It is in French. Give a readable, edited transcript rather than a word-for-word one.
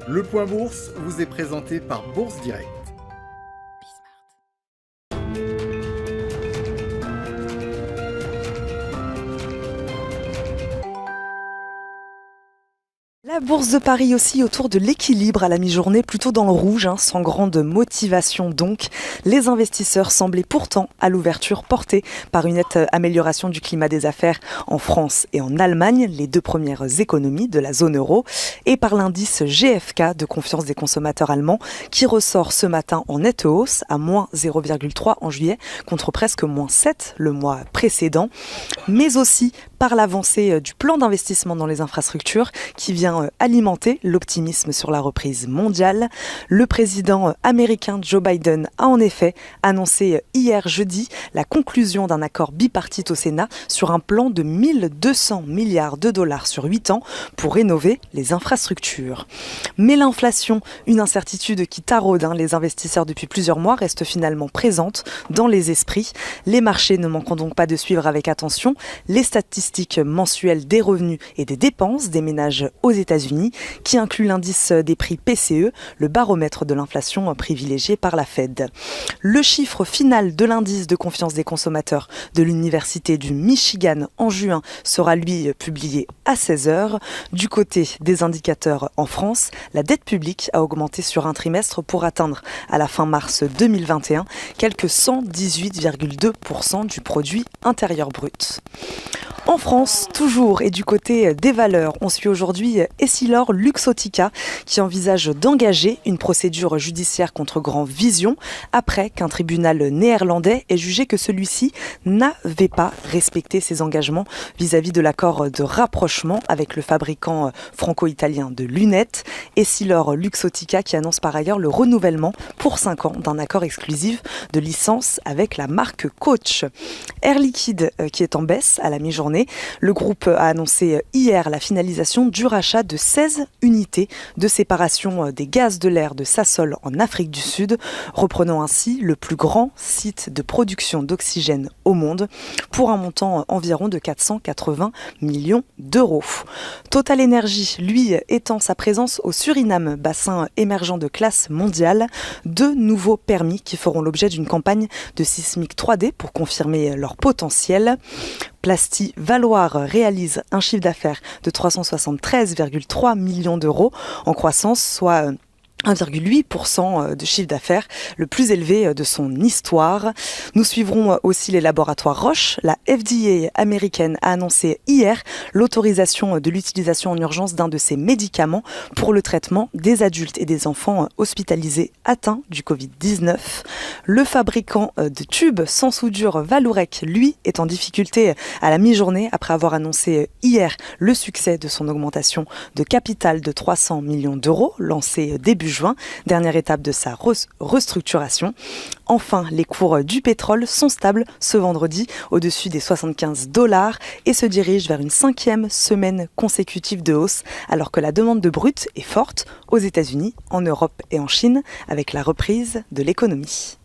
Le Point Bourse vous est présenté par Bourse Direct. La bourse de Paris aussi autour de l'équilibre à la mi-journée, plutôt dans le rouge, sans grande motivation donc. Les investisseurs semblaient pourtant à l'ouverture portés par une nette amélioration du climat des affaires en France et en Allemagne, les deux premières économies de la zone euro, et par l'indice GfK de confiance des consommateurs allemands qui ressort ce matin en nette hausse à moins 0,3 en juillet contre presque moins 7 le mois précédent, mais aussi par l'avancée du plan d'investissement dans les infrastructures qui vient alimenter l'optimisme sur la reprise mondiale. Le président américain Joe Biden a en effet annoncé hier jeudi la conclusion d'un accord bipartite au Sénat sur un plan de 1200 milliards de dollars sur 8 ans pour rénover les infrastructures. Mais l'inflation, une incertitude qui taraude les investisseurs depuis plusieurs mois, reste finalement présente dans les esprits. Les marchés ne manqueront donc pas de suivre avec attention les statistiques mensuelles des revenus et des dépenses des ménages aux États-Unis, qui inclut l'indice des prix PCE, le baromètre de l'inflation privilégié par la Fed. Le chiffre final de l'indice de confiance des consommateurs de l'Université du Michigan en juin sera lui publié à 16h. Du côté des indicateurs en France, la dette publique a augmenté sur un trimestre pour atteindre à la fin mars 2021 quelques 118,2% du produit intérieur brut. En France, toujours, et du côté des valeurs, on suit aujourd'hui Essilor-Luxottica qui envisage d'engager une procédure judiciaire contre Grand Vision après qu'un tribunal néerlandais ait jugé que celui-ci n'avait pas respecté ses engagements vis-à-vis de l'accord de rapprochement avec le fabricant franco-italien de lunettes. Essilor-Luxottica qui annonce par ailleurs le renouvellement pour 5 ans d'un accord exclusif de licence avec la marque Coach. Air Liquide qui est en baisse à la mi-journée. Le groupe a annoncé hier la finalisation du rachat de 16 unités de séparation des gaz de l'air de Sasol en Afrique du Sud, reprenant ainsi le plus grand site de production d'oxygène au monde pour un montant environ de 480 millions d'euros. Total Energy, lui, étend sa présence au Suriname, bassin émergent de classe mondiale. 2 nouveaux permis qui feront l'objet d'une campagne de sismique 3D pour confirmer leur potentiel. Plasti Valoir réalise un chiffre d'affaires de 373,3 millions d'euros en croissance, soit 1,8% de chiffre d'affaires, le plus élevé de son histoire. Nous suivrons aussi les laboratoires Roche. La FDA américaine a annoncé hier l'autorisation de l'utilisation en urgence d'un de ses médicaments pour le traitement des adultes et des enfants hospitalisés atteints du Covid-19. Le fabricant de tubes sans soudure Vallourec, lui, est en difficulté à la mi-journée après avoir annoncé hier le succès de son augmentation de capital de 300 millions d'euros lancée début juin, dernière étape de sa restructuration. Enfin, les cours du pétrole sont stables ce vendredi au-dessus des $75 et se dirigent vers une 5e semaine consécutive de hausse alors que la demande de brut est forte aux États-Unis, en Europe et en Chine avec la reprise de l'économie.